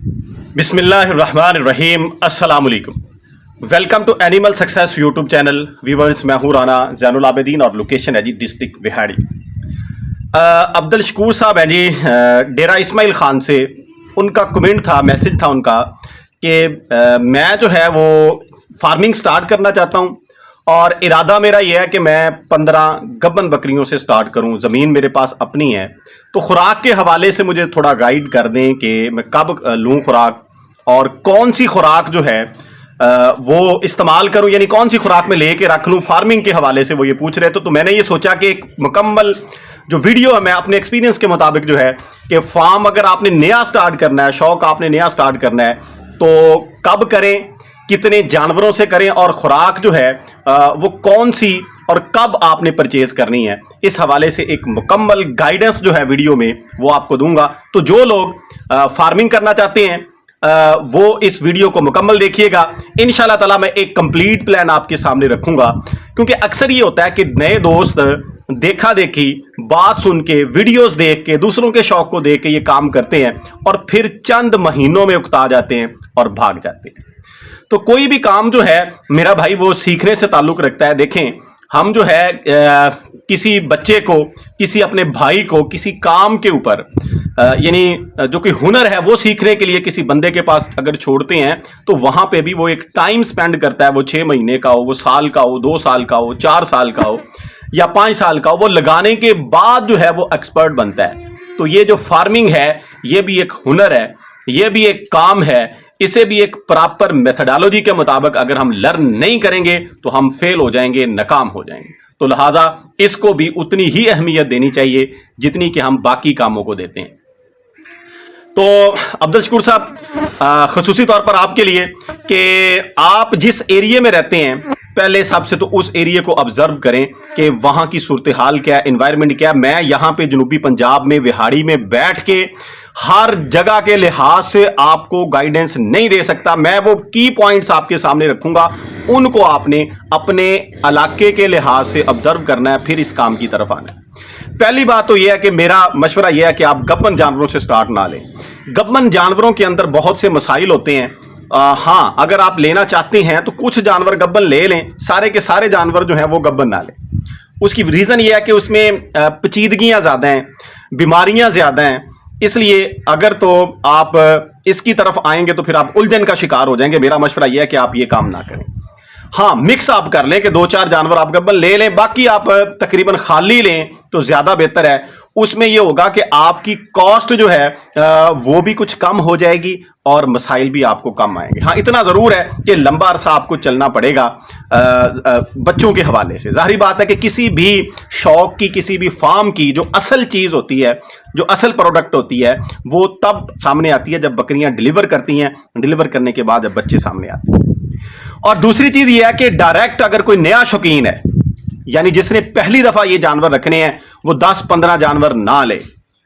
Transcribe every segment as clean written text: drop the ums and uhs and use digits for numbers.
बिस्मिल्लाहिर्रहमानिर्रहीम, अस्सलाम वालेकुम। Welcome to animal success YouTube channel. Viewers, मैं हूँ राना ज़ैनुल आबिदीन और लोकेशन है जी डिस्ट्रिक्ट विहाड़ी। अब्दुल शकूर साहब हैं जी डेरा इस्माइल ख़ान से। उनका कमेंट था, मैसेज था उनका कि मैं जो है वो फार्मिंग स्टार्ट करना चाहता हूँ और इरादा मेरा यह है कि मैं 15 गब्बन बकरियों से स्टार्ट करूं। ज़मीन मेरे पास अपनी है, तो खुराक के हवाले से मुझे थोड़ा गाइड कर दें कि मैं कब लूं खुराक और कौन सी खुराक जो है वो इस्तेमाल करूं, यानी कौन सी खुराक में लेके रख लूं। फार्मिंग के हवाले से वो ये पूछ रहे तो मैंने ये सोचा कि एक मुकम्मल जो वीडियो है मैं अपने एक्सपीरियंस के मुताबिक जो है कि फार्म अगर आपने नया स्टार्ट करना है, शौक आपने नया स्टार्ट करना है, तो कब करें, कितने जानवरों से करें और खुराक जो है वो कौन सी और कब आपने परचेज करनी है, इस हवाले से एक मुकम्मल गाइडेंस जो है वीडियो में वो आपको दूंगा। तो जो लोग फार्मिंग करना चाहते हैं वो इस वीडियो को मुकम्मल देखिएगा। इंशाल्लाह ताला मैं एक कंप्लीट प्लान आपके सामने रखूंगा, क्योंकि अक्सर ये होता है कि नए दोस्त देखा देखी बात सुन के, वीडियोस देख के, दूसरों के शौक को देख के ये काम करते हैं और फिर चंद महीनों में उकता जाते हैं और भाग जाते हैं। तो कोई भी काम जो है मेरा भाई वो सीखने से ताल्लुक़ रखता है। देखें, हम जो है किसी बच्चे को, किसी अपने भाई को किसी काम के ऊपर यानी जो कि हुनर है वो सीखने के लिए किसी बंदे के पास अगर छोड़ते हैं तो वहाँ पे भी वो एक टाइम स्पेंड करता है। वो 6 महीने का हो, वो साल का हो, 2 साल का हो, 4 साल का हो या 5 साल का हो, वो लगाने के बाद जो है वो एक्सपर्ट बनता है। तो ये जो फार्मिंग है ये भी एक हुनर है, ये भी एक काम है। इसे भी एक प्रॉपर मेथडोलॉजी के मुताबिक अगर हम लर्न नहीं करेंगे तो हम फेल हो जाएंगे, नाकाम हो जाएंगे। तो लिहाजा इसको भी उतनी ही अहमियत देनी चाहिए जितनी कि हम बाकी कामों को देते हैं। तो अब्दुल शकूर साहब, खसूसी तौर पर आपके लिए कि आप जिस एरिया में रहते हैं, पहले सबसे तो उस एरिया को ऑब्जर्व करें कि वहाँ की सूरत हाल क्या है, एनवायरनमेंट क्या है। मैं यहाँ पे जनूबी पंजाब में विहाड़ी में बैठ के हर जगह के लिहाज से आपको गाइडेंस नहीं दे सकता। मैं वो की पॉइंट्स आपके सामने रखूंगा, उनको आपने अपने इलाके के लिहाज से ऑब्जर्व करना है, फिर इस काम की तरफ आना है। पहली बात तो यह है कि मेरा मशवरा यह है कि आप गब्बन जानवरों से स्टार्ट ना लें। गब्बन जानवरों के अंदर बहुत से मसाइल होते हैं। हाँ, अगर आप लेना चाहते हैं तो कुछ जानवर गब्बन ले लें, सारे के सारे जानवर जो हैं वो गब्बन ना लें। उसकी रीज़न यह है कि उसमें पेचीदगियाँ ज़्यादा हैं, बीमारियाँ ज़्यादा हैं। इसलिए अगर तो आप इसकी तरफ आएंगे तो फिर आप उलझन का शिकार हो जाएंगे। मेरा मशवरा यह है कि आप ये काम ना करें। हाँ, मिक्स आप कर लें कि 2-4 जानवर आप गब्बन ले लें, बाकी आप तकरीबन खाली लें तो ज़्यादा बेहतर है। उसमें यह होगा कि आपकी कॉस्ट जो है वो भी कुछ कम हो जाएगी और मसाइल भी आपको कम आएंगे। हाँ, इतना ज़रूर है कि लंबा अरसा आपको चलना पड़ेगा बच्चों के हवाले से। ज़ाहिर बात है कि किसी भी शौक की, किसी भी फार्म की जो असल चीज़ होती है, जो असल प्रोडक्ट होती है, वो तब सामने आती है जब बकरियां डिलीवर करती हैं, डिलीवर करने के बाद जब बच्चे सामने आते हैं। और दूसरी चीज़ यह है कि डायरेक्ट अगर कोई नया शौकीन है, यानी जिसने पहली दफ़ा ये जानवर रखने हैं, वो 10-15 जानवर ना ले,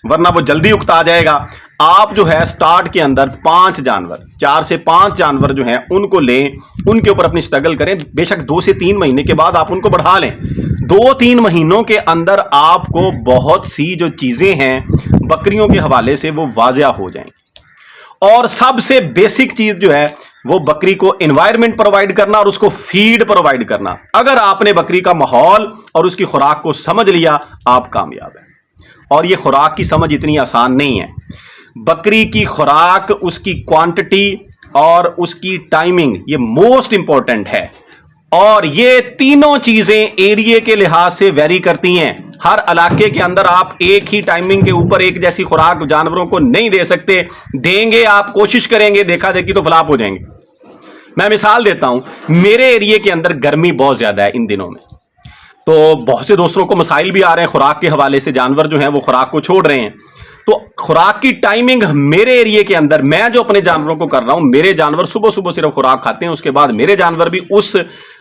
वरना वो जल्दी उकता जाएगा। आप जो है स्टार्ट के अंदर 5 जानवर, 4 से 5 जानवर जो हैं उनको लें, उनके ऊपर अपनी स्ट्रगल करें। बेशक 2 से 3 महीने के बाद आप उनको बढ़ा लें। 2-3 महीनों के अंदर आपको बहुत सी जो चीज़ें हैं बकरियों के हवाले से वो वाज़िया हो जाएंगी। और सबसे बेसिक चीज़ जो है वो बकरी को एनवायरनमेंट प्रोवाइड करना और उसको फीड प्रोवाइड करना। अगर आपने बकरी का माहौल और उसकी खुराक को समझ लिया, आप कामयाब हैं। और ये खुराक की समझ इतनी आसान नहीं है। बकरी की खुराक, उसकी क्वांटिटी और उसकी टाइमिंग, ये मोस्ट इंपॉर्टेंट है। और ये तीनों चीजें एरिया के लिहाज से वेरी करती हैं। हर इलाके के अंदर आप एक ही टाइमिंग के ऊपर एक जैसी खुराक जानवरों को नहीं दे सकते। देंगे आप, कोशिश करेंगे, देखा देखी तो फ्लॉप हो जाएंगे। मैं मिसाल देता हूं, मेरे एरिया के अंदर गर्मी बहुत ज्यादा है इन दिनों में, तो बहुत से दोस्तों को मसाइल भी आ रहे हैं खुराक के हवाले से। जानवर जो हैं वो खुराक को छोड़ रहे हैं। तो खुराक की टाइमिंग मेरे एरिया के अंदर, मैं जो अपने जानवरों को कर रहा हूं, मेरे जानवर सुबह सुबह सिर्फ खुराक खाते हैं। उसके बाद मेरे जानवर भी उस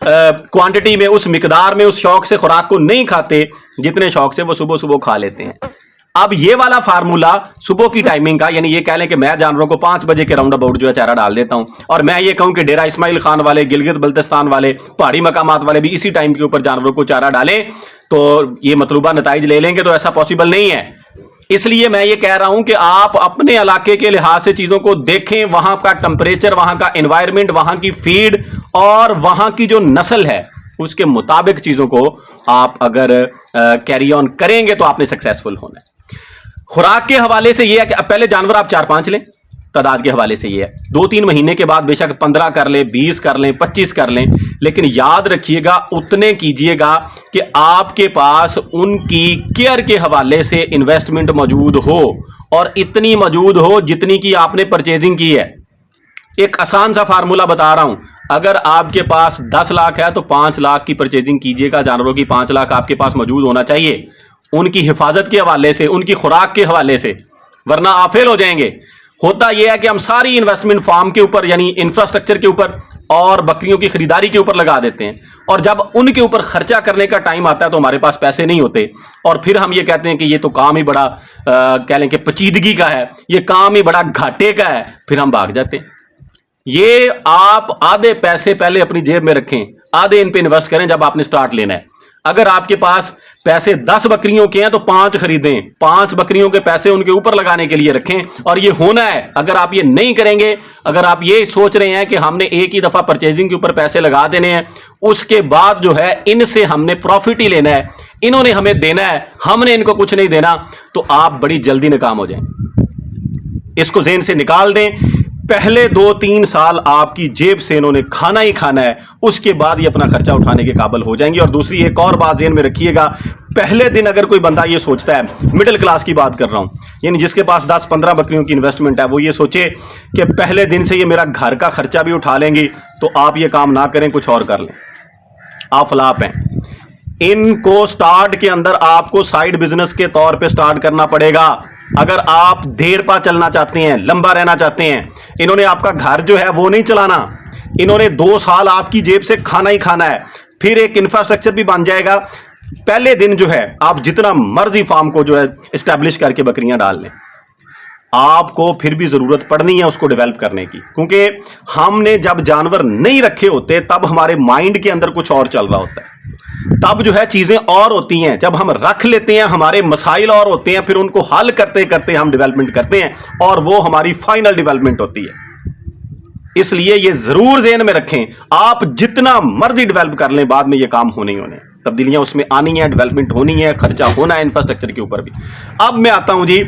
क्वांटिटी में, उस मिकदार में, उस शौक से खुराक को नहीं खाते जितने शौक से वो सुबह सुबह खा लेते हैं। अब ये वाला फार्मूला सुबह की टाइमिंग का, यानी ये कह लें कि मैं जानवरों को 5 बजे के राउंड अबाउट जो है चारा डाल देता हूं, और मैं ये कहूं कि डेरा इस्माइल खान वाले, गिलगित बल्तिस्तान वाले, पहाड़ी मकामात वाले भी इसी टाइम के ऊपर जानवरों को चारा डालें, तो ये मतलूबा नताइज ले लेंगे, तो ऐसा पॉसिबल नहीं है। اس لیے میں یہ کہہ رہا ہوں کہ آپ اپنے علاقے کے لحاظ سے چیزوں کو دیکھیں، وہاں کا ٹمپریچر، وہاں کا انوائرمنٹ، وہاں کی فیڈ اور وہاں کی جو نسل ہے اس کے مطابق چیزوں کو آپ اگر کیری آن کریں گے تو آپ نے سکسیسفل ہونا ہے۔ خوراک کے حوالے سے یہ ہے کہ پہلے جانور آپ 4-5 لیں، تعداد کے حوالے سے یہ ہے 2-3 مہینے کے بعد بے شک 15 کر لیں، 20 کر لیں، 25 کر لیں، لیکن یاد رکھیے گا اتنے کیجئے گا کہ آپ کے پاس ان کی کیئر کے حوالے سے انویسٹمنٹ موجود ہو، اور اتنی موجود ہو جتنی کی آپ نے پرچیزنگ کی ہے۔ ایک آسان سا فارمولا بتا رہا ہوں، اگر آپ کے پاس 10 لاکھ ہے تو 5 لاکھ کی پرچیزنگ کیجئے گا، جانوروں کی 5 لاکھ آپ کے پاس موجود ہونا چاہیے، ان کی حفاظت کے حوالے سے، ان کی خوراک کے حوالے سے، ورنہ آپ فیل ہو جائیں گے۔ ہوتا یہ ہے کہ ہم ساری انویسٹمنٹ فارم کے اوپر یعنی انفراسٹرکچر کے اوپر اور بکریوں کی خریداری کے اوپر لگا دیتے ہیں، اور جب ان کے اوپر خرچہ کرنے کا ٹائم آتا ہے تو ہمارے پاس پیسے نہیں ہوتے، اور پھر ہم یہ کہتے ہیں کہ یہ تو کام ہی بڑا کہہ لیں کہ پیچیدگی کا ہے، یہ کام ہی بڑا گھاٹے کا ہے، پھر ہم بھاگ جاتے ہیں۔ یہ آپ آدھے پیسے پہلے اپنی جیب میں رکھیں، آدھے ان پہ انویسٹ کریں جب آپ نے سٹارٹ لینا ہے۔ اگر آپ کے پاس پیسے 10 بکریوں کے ہیں تو 5 خریدیں، 5 بکریوں کے پیسے ان کے اوپر لگانے کے لیے رکھیں، اور یہ ہونا ہے۔ اگر آپ یہ نہیں کریں گے، اگر آپ یہ سوچ رہے ہیں کہ ہم نے ایک ہی دفعہ پرچیزنگ کے اوپر پیسے لگا دینے ہیں، اس کے بعد جو ہے ان سے ہم نے پروفٹ ہی لینا ہے، انہوں نے ہمیں دینا ہے، ہم نے ان کو کچھ نہیں دینا، تو آپ بڑی جلدی ناکام ہو جائیں۔ اس کو ذہن سے نکال دیں۔ پہلے 2-3 سال آپ کی جیب سے انہوں نے کھانا ہی کھانا ہے، اس کے بعد یہ اپنا خرچہ اٹھانے کے قابل ہو جائیں گے۔ اور دوسری ایک اور بات ذہن میں رکھیے گا، پہلے دن اگر کوئی بندہ یہ سوچتا ہے، مڈل کلاس کی بات کر رہا ہوں، یعنی جس کے پاس 10-15 بکریوں کی انویسٹمنٹ ہے، وہ یہ سوچے کہ پہلے دن سے یہ میرا گھر کا خرچہ بھی اٹھا لیں گی، تو آپ یہ کام نہ کریں، کچھ اور کر لیں، آپ فلاپ ہیں۔ ان کو سٹارٹ کے اندر آپ کو سائیڈ بزنس کے طور پہ سٹارٹ کرنا پڑے گا۔ اگر آپ دیر پا چلنا چاہتے ہیں، لمبا رہنا چاہتے ہیں، انہوں نے آپ کا گھر جو ہے وہ نہیں چلانا، انہوں نے 2 سال آپ کی جیب سے کھانا ہی کھانا ہے، پھر ایک انفراسٹرکچر بھی بن جائے گا۔ پہلے دن جو ہے آپ جتنا مرضی فارم کو جو ہے اسٹیبلش کر کے بکریاں ڈال لیں، آپ کو پھر بھی ضرورت پڑنی ہے اس کو ڈیولپ کرنے کی، کیونکہ ہم نے جب جانور نہیں رکھے ہوتے تب ہمارے مائنڈ کے اندر کچھ اور چل رہا ہوتا ہے، تب جو ہے چیزیں اور ہوتی ہیں، جب ہم رکھ لیتے ہیں ہمارے مسائل اور ہوتے ہیں، پھر ان کو حل کرتے کرتے ہم ڈیولپمنٹ کرتے ہیں، اور وہ ہماری فائنل ڈیولپمنٹ ہوتی ہے۔ اس لیے یہ ضرور ذہن میں رکھیں، آپ جتنا مرضی ڈیولپ کر لیں، بعد میں یہ کام ہونے ہی ہونے، تبدیلیاں اس میں آنی ہیں، ڈیولپمنٹ ہونی ہے، خرچہ ہونا ہے انفراسٹرکچر کے اوپر بھی۔ اب میں آتا ہوں جی،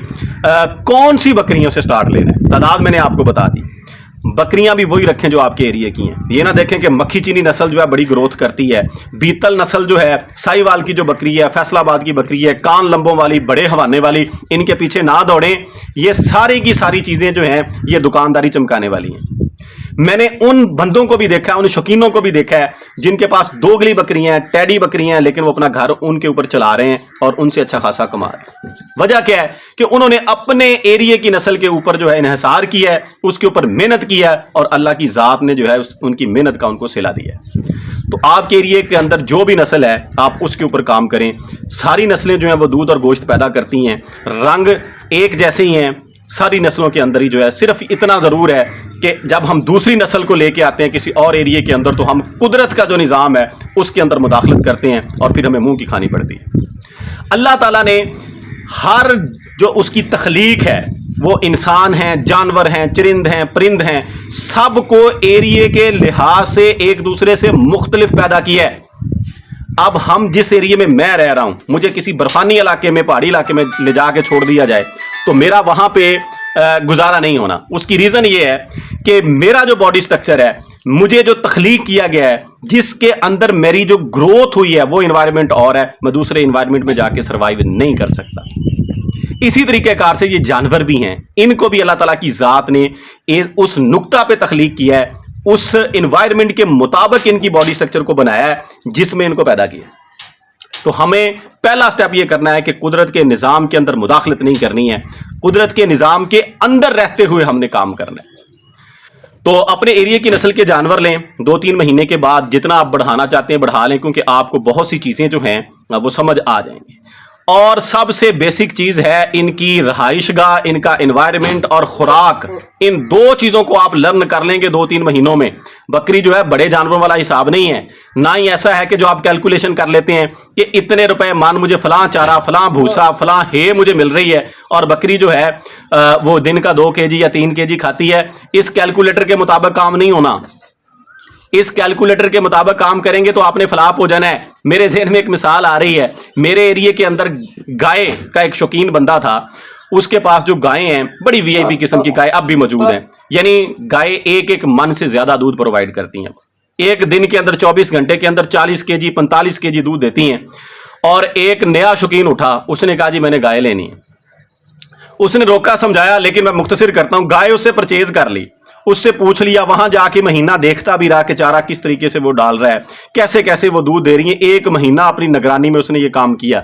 کون سی بکریوں سے سٹارٹ لینا ہے؟ تعداد میں نے آپ کو بتا دی، بکریاں بھی وہی رکھیں جو آپ کے ایریے کی ہیں۔ یہ نہ دیکھیں کہ مکھی چینی نسل جو ہے بڑی گروتھ کرتی ہے، بیتل نسل جو ہے، سائی وال کی جو بکری ہے، فیصل آباد کی بکری ہے، کان لمبوں والی، بڑے ہوانے والی، ان کے پیچھے نہ دوڑیں۔ یہ ساری کی ساری چیزیں جو ہیں یہ دکانداری چمکانے والی ہیں۔ میں نے ان بندوں کو بھی دیکھا ہے، ان شوقینوں کو بھی دیکھا ہے جن کے پاس دوگلی بکریاں ہیں، ٹیڈی بکریاں ہیں، لیکن وہ اپنا گھر ان کے اوپر چلا رہے ہیں اور ان سے اچھا خاصا کما رہے ہیں۔ وجہ کیا ہے کہ انہوں نے اپنے ایریے کی نسل کے اوپر جو ہے انحصار کیا ہے، اس کے اوپر محنت کیا ہے، اور اللہ کی ذات نے جو ہے ان کی محنت کا ان کو صلہ دیا ہے۔ تو آپ کے ایریے کے اندر جو بھی نسل ہے آپ اس کے اوپر کام کریں۔ ساری نسلیں جو ہیں وہ دودھ اور گوشت پیدا کرتی ہیں، رنگ ایک جیسے ہی ہیں ساری نسلوں کے اندر ہی، جو ہے صرف اتنا ضرور ہے کہ جب ہم دوسری نسل کو لے کے آتے ہیں کسی اور ایریے کے اندر تو ہم قدرت کا جو نظام ہے اس کے اندر مداخلت کرتے ہیں، اور پھر ہمیں منہ کی کھانی پڑتی ہے۔ اللہ تعالیٰ نے ہر جو اس کی تخلیق ہے، وہ انسان ہیں، جانور ہیں، چرند ہیں، پرند ہیں، سب کو ایریے کے لحاظ سے ایک دوسرے سے مختلف پیدا کیا ہے۔ اب ہم جس ایریے میں میں رہ رہا ہوں، مجھے کسی برفانی علاقے میں، پہاڑی علاقے میں لے جا کے چھوڑ دیا جائے تو میرا وہاں پہ گزارا نہیں ہونا۔ اس کی ریزن یہ ہے کہ میرا جو باڈی سٹرکچر ہے، مجھے جو تخلیق کیا گیا ہے، جس کے اندر میری جو گروتھ ہوئی ہے، وہ انوائرمنٹ اور ہے، میں دوسرے انوائرمنٹ میں جا کے سروائیو نہیں کر سکتا۔ اسی طریقہ کار سے یہ جانور بھی ہیں، ان کو بھی اللہ تعالیٰ کی ذات نے اس نقطہ پہ تخلیق کیا ہے، اس انوائرمنٹ کے مطابق ان کی باڈی سٹرکچر کو بنایا ہے جس میں ان کو پیدا کیا۔ تو ہمیں پہلا سٹیپ یہ کرنا ہے کہ قدرت کے نظام کے اندر مداخلت نہیں کرنی ہے، قدرت کے نظام کے اندر رہتے ہوئے ہم نے کام کرنا ہے۔ تو اپنے ایریے کی نسل کے جانور لیں، 2-3 مہینے کے بعد جتنا آپ بڑھانا چاہتے ہیں بڑھا لیں، کیونکہ آپ کو بہت سی چیزیں جو ہیں وہ سمجھ آ جائیں گی۔ और सबसे बेसिक चीज है इनकी रहाइशगाह, इनका एनवायरनमेंट और खुराक। इन दो चीजों को आप लर्न कर लेंगे 2-3 महीनों में। बकरी जो है बड़े जानवरों वाला हिसाब नहीं है, ना ही ऐसा है कि जो आप कैलकुलेशन कर लेते हैं कि इतने रुपए मान मुझे फलां चारा, फलां भूसा, फलां हे मुझे मिल रही है और बकरी जो है वो दिन का 2 केजी या 3 केजी खाती है। इस कैलकुलेटर के मुताबिक काम नहीं होना। इस कैलकुलेटर के मुताबिक काम करेंगे तो आपने फ्लॉप हो जाना है। मेरे ज़हन में एक मिसाल आ रही है, मेरे एरिया के अंदर गाय का एक शौकीन बंदा था, उसके पास जो गायें हैं बड़ी वीआईपी किस्म की गाय अब भी मौजूद हैं, यानी गाय एक मन से ज़्यादा दूध प्रोवाइड करती हैं। एक दिन के अंदर 24 घंटे के अंदर 40 केजी 45 केजी दूध देती हैं। और एक नया शौकीन उठा, उसने कहा जी मैंने गाय लेनी है। उसने रोका समझाया, लेकिन मैं मुख्तसर करता हूँ, गाय उससे परचेज कर ली, उससे पूछ लिया, वहां जाके महीना देखता भी रहा कि चारा किस तरीके से वो डाल रहा है, कैसे कैसे वो दूध दे रही है। 1 महीना अपनी निगरानी में उसने ये काम किया।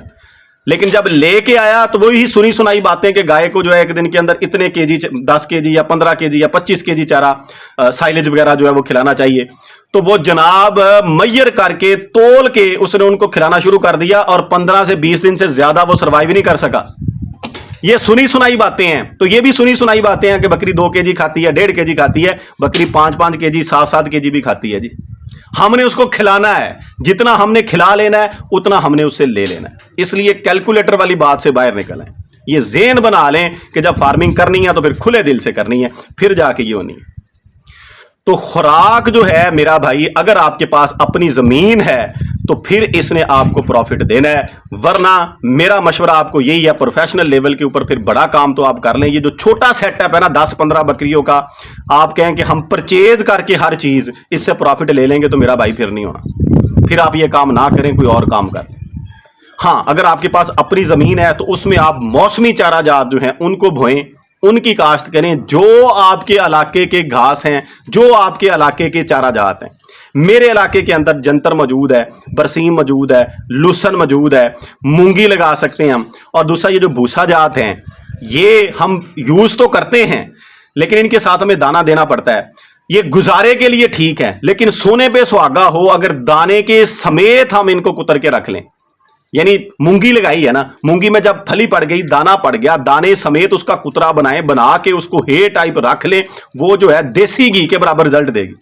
लेकिन जब लेके आया तो वही सुनी सुनाई बातें कि गाय को जो है एक दिन के अंदर इतने केजी 10 केजी या 15 केजी या 25 केजी चारा साइलेज वगैरह जो है वो खिलाना चाहिए। तो वो जनाब मैयर करके तोल के उसने उनको खिलाना शुरू कर दिया और 15 से 20 दिन से ज्यादा वो सर्वाइव नहीं कर सका। ये सुनी सुनाई बातें हैं। तो ये भी सुनी सुनाई बातें हैं कि बकरी 2 केजी खाती है, 1.5 केजी खाती है, बकरी 5-5 केजी 7-7 केजी भी खाती है जी। हमने उसको खिलाना है, जितना हमने खिला लेना है उतना हमने उससे ले लेना है। इसलिए कैलकुलेटर वाली बात से बाहर निकल आए। ये ज़हन बना लें कि जब फार्मिंग करनी है तो फिर खुले दिल से करनी है, फिर जाके ये होनी है। तो खुराक जो है मेरा भाई, अगर आपके पास अपनी ज़मीन है तो फिर इसने आपको प्रॉफिट देना है, वरना मेरा मशवरा आपको यही है, प्रोफेशनल लेवल के ऊपर फिर बड़ा काम तो आप कर लें। ये जो छोटा सेटअप है ना 10-15 बकरियों का, आप कहें कि हम परचेज करके हर चीज़ इससे प्रॉफिट ले लेंगे तो मेरा भाई फिर नहीं होना। फिर आप ये काम ना करें, कोई और काम करें। हाँ, अगर आपके पास अपनी ज़मीन है तो उसमें आप मौसमी चारा जात जो हैं उनको बोएं, उनकी काश्त करें, जो आपके इलाके के घास हैं, जो आपके इलाके के चारा जात हैं। मेरे इलाके के अंदर जंतर मौजूद है, बरसीम मौजूद है, लुसन मौजूद है, मूंगी लगा सकते हैं हम। और दूसरा ये जो भूसा जात हैं ये हम यूज़ तो करते हैं, लेकिन इनके साथ हमें दाना देना पड़ता है। ये गुजारे के लिए ठीक है, लेकिन सोने पे सुहागा हो अगर दाने के समेत हम इनको कुतर के रख लें। यानी मूंगी लगाई है ना, मूंगी में जब फली पड़ गई, दाना पड़ गया, दाने समेत उसका कुतरा बनाए, बना के उसको हे टाइप रख लें, वो जो है देसी घी के बराबर रिजल्ट देगी।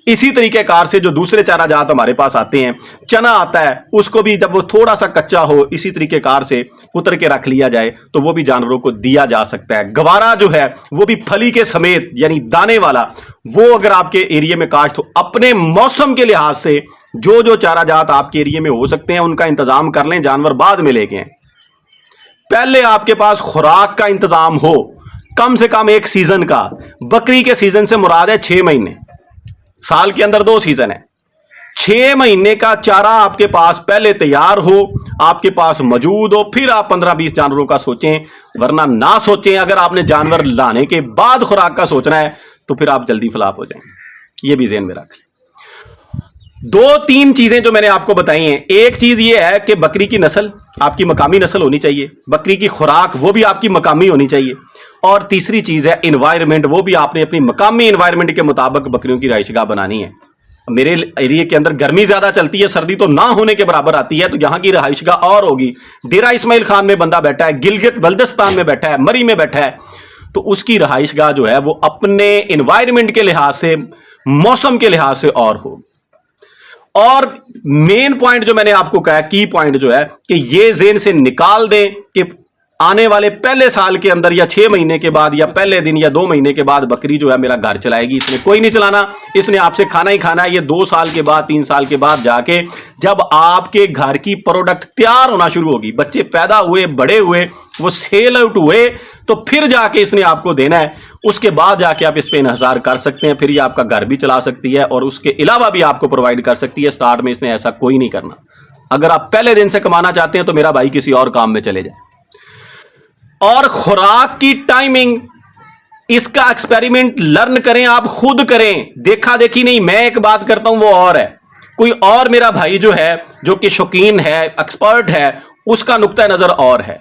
इसी तरीके कार से जो दूसरे चारा जात हमारे पास आते हैं, चना आता है, उसको भी जब वो थोड़ा सा कच्चा हो इसी तरीके कार से कुतर के रख लिया जाए तो वो भी जानवरों को दिया जा सकता है। गवारा जो है वो भी फली के समेत यानी दाने वाला, वो अगर आपके एरिया में काश्त हो, अपने मौसम के लिहाज से जो जो चारा जात आपके एरिया में हो सकते हैं उनका इंतजाम कर लें, जानवर बाद में लेके आएं। पहले आपके पास खुराक का इंतजाम हो, कम से कम 1 सीजन का। बकरी के सीजन से मुराद है 6 महीने, साल के अंदर 2 सीजन है। 6 महीने का चारा आपके पास पहले तैयार हो, आपके पास मौजूद हो, फिर आप 15-20 जानवरों का सोचें, वरना ना सोचें। अगर आपने जानवर लाने के बाद खुराक का सोचना है तो फिर आप जल्दी फ्लॉप हो जाएंगे। ये भी ज़हन में रख लें। 2-3 चीजें जो मैंने आपको बताई हैं, एक चीज ये है कि बकरी की नस्ल आपकी मकामी नस्ल होनी चाहिए, बकरी की खुराक वो भी आपकी मकामी होनी चाहिए, और तीसरी चीज है एनवायरनमेंट, वो भी आपने अपनी मकामी एनवायरनमेंट के मुताबिक बकरियों की रहाइशगाह बनानी है। मेरे एरिया के अंदर गर्मी ज्यादा चलती है, सर्दी तो ना होने के बराबर आती है, तो यहाँ की रहाइशगाह और होगी। डेरा इस्माइल खान में बंदा बैठा है, गिलगित बल्दिस्तान में बैठा है, मरी में बैठा है, तो उसकी रहाइशगाह जो है वो अपने एनवायरनमेंट के लिहाज से, मौसम के लिहाज से और हो। और मेन पॉइंट जो मैंने आपको कहा, की पॉइंट जो है कि ये ज़हन से निकाल दें कि आने वाले पहले साल के अंदर या 6 महीने के बाद या पहले दिन या 2 महीने के बाद बकरी जो है मेरा घर चलाएगी। इसने कोई नहीं चलाना, इसने आपसे खाना ही खाना है। ये 2 साल के बाद 3 साल के बाद जाके जब आपके घर की प्रोडक्ट तैयार होना शुरू होगी, बच्चे पैदा हुए, बड़े हुए, वो सेल आउट हुए, तो फिर जाके इसने आपको देना है। उसके बाद जाके आप इस पे इन्हिसार कर सकते हैं, फिर ये आपका घर भी चला सकती है और उसके अलावा भी आपको प्रोवाइड कर सकती है। स्टार्ट में इसने ऐसा कोई नहीं करना। अगर आप पहले दिन से कमाना चाहते हैं तो मेरा भाई किसी और काम में चले जाए। और खुराक की टाइमिंग, इसका एक्सपेरिमेंट लर्न करें, आप खुद करें, देखा देखी नहीं। मैं एक बात करता हूं, वो और है, कोई और मेरा भाई जो है, जो कि शौकीन है, एक्सपर्ट है, उसका नुक्ता नजर और है।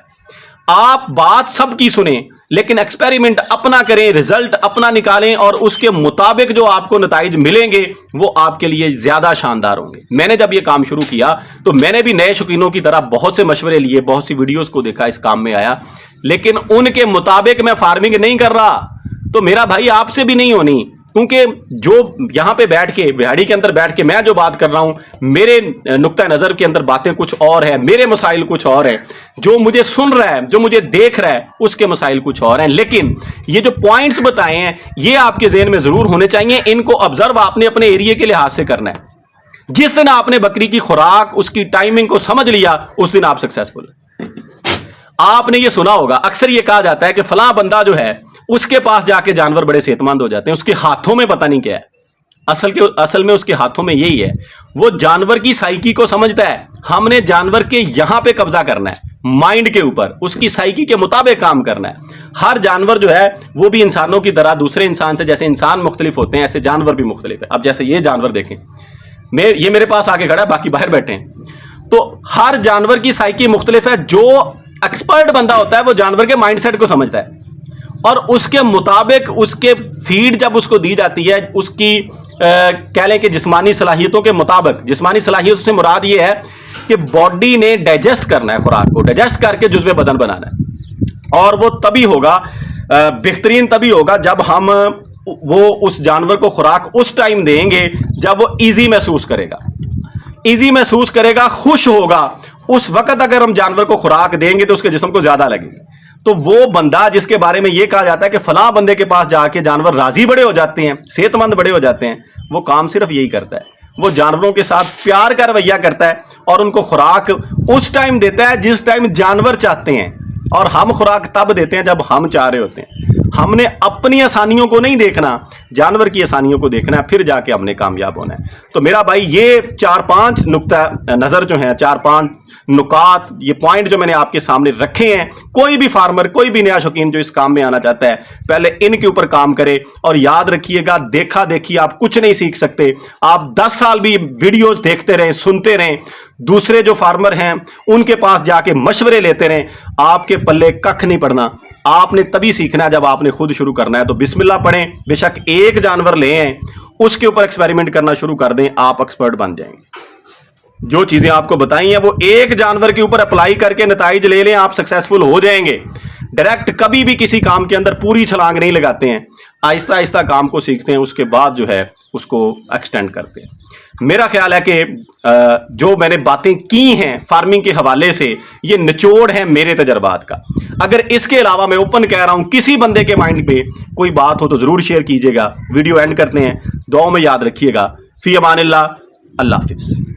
आप बात सबकी सुने, लेकिन एक्सपेरिमेंट अपना करें, रिजल्ट अपना निकालें और उसके मुताबिक जो आपको नताइज मिलेंगे वो आपके लिए ज्यादा शानदार होंगे। मैंने जब ये काम शुरू किया तो मैंने भी नए शौकीनों की तरह बहुत से मशवरे लिए, बहुत सी वीडियोस को देखा, इस काम में आया, लेकिन उनके मुताबिक मैं फार्मिंग नहीं कर रहा। तो मेरा भाई आपसे भी नहीं होनी, क्योंकि जो यहां पे बैठ के विहाड़ी के अंदर बैठ के मैं जो बात कर रहा हूं, मेरे नुक्ता नजर के अंदर बातें कुछ और है, मेरे मसाइल कुछ और है, जो मुझे सुन रहा है, जो मुझे देख रहा है, उसके मसाइल कुछ और हैं। लेकिन ये जो पॉइंट्स बताए हैं ये आपके ज़हन में जरूर होने चाहिए। इनको ऑब्जर्व आपने अपने एरिया के लिहाज से करना है। जिस दिन आपने बकरी की खुराक, उसकी टाइमिंग को समझ लिया, उस दिन आप सक्सेसफुल। आपने ये सुना होगा, अक्सर ये कहा जाता है कि फलां बंदा जो है उसके पास जाके जानवर बड़े सेहतमंद हो जाते हैं, उसके हाथों में पता नहीं क्या है। असल में उसके हाथों में यही है, वो जानवर की साइकी को समझता है। हमने जानवर के यहां पे कब्जा करना है, माइंड के ऊपर, उसकी साइकी के मुताबिक काम करना है। हर जानवर जो है वो भी इंसानों की तरह, दूसरे इंसान से, जैसे इंसान मुख्तलिफ होते हैं ऐसे जानवर भी मुख्तलिफ है। अब जैसे ये जानवर देखें, ये मेरे पास आके खड़ा है, बाकी बाहर बैठे हैं, तो हर जानवर की साइकी मुख्तलिफ है। जो एक्सपर्ट बंदा होता है वो जानवर के माइंडसेट को समझता है और उसके मुताबिक उसके फीड जब उसको दी जाती है, उसकी कह लें कि जिस्मानी सलाहियतों के मुताबिक, जिस्मानी सलाहियत से मुराद ये है कि बॉडी ने डाइजेस्ट करना है खुराक को, डाइजेस्ट करके जुज़्वे बदन बनाना है। और वो तभी होगा, बेहतरीन तभी होगा जब हम वो उस जानवर को खुराक उस टाइम देंगे जब वो ईजी महसूस करेगा, ईजी महसूस करेगा, खुश होगा। उस वक्त अगर हम जानवर को खुराक देंगे तो उसके जिस्म को ज्यादा लगेगी। तो वो बंदा जिसके बारे में ये कहा जाता है कि फलां बंदे के पास जाके जानवर राजी बड़े हो जाते हैं, सेहतमंद बड़े हो जाते हैं, वो काम सिर्फ यही करता है। वो जानवरों के साथ प्यार का रवैया करता है और उनको खुराक उस टाइम देता है जिस टाइम जानवर चाहते हैं, और हम खुराक तब देते हैं जब हम चाह रहे होते हैं। हमने अपनी आसानियों को नहीं देखना, जानवर की आसानियों को देखना है, फिर जाके हमने कामयाब होना है। तो मेरा भाई ये 4-5 नुक्ता नज़र जो हैं, 4-5 नुकात, ये पॉइंट जो मैंने आपके सामने रखे हैं, कोई भी फार्मर, कोई भी नया शौकीन जो इस काम में आना चाहता है, पहले इनके ऊपर काम करे। और याद रखिएगा, देखा देखी आप कुछ नहीं सीख सकते। आप 10 साल भी वीडियोस देखते रहें, सुनते रहें, दूसरे जो फार्मर हैं उनके पास जाके मशवरे लेते रहें, आपके पल्ले कख नहीं पड़ना। आपने तभी सीखना है जब आपने खुद शुरू करना है। तो बिस्मिल्लाह पढ़ें, बेशक एक जानवर ले आए, उसके ऊपर एक्सपेरिमेंट करना शुरू कर दें, आप एक्सपर्ट बन जाएंगे। जो चीजें आपको बताई हैं वो एक जानवर के ऊपर अप्लाई करके नताइज ले लें, आप सक्सेसफुल हो जाएंगे। डायरेक्ट कभी भी किसी काम के अंदर पूरी छलांग नहीं लगाते हैं, आहिस्ता आहिस्ता काम को सीखते हैं, उसके बाद जो है उसको एक्सटेंड करते हैं। मेरा ख्याल है कि जो मैंने बातें की हैं फार्मिंग के हवाले से, ये निचोड़ है मेरे तजर्बात का। अगर इसके अलावा मैं ओपन कह रहा हूं, किसी बंदे के माइंड पे कोई बात हो तो ज़रूर शेयर कीजिएगा। वीडियो एंड करते हैं, दुआ में याद रखिएगा। फी अमानिल्लाह, अल्लाह हाफिज़।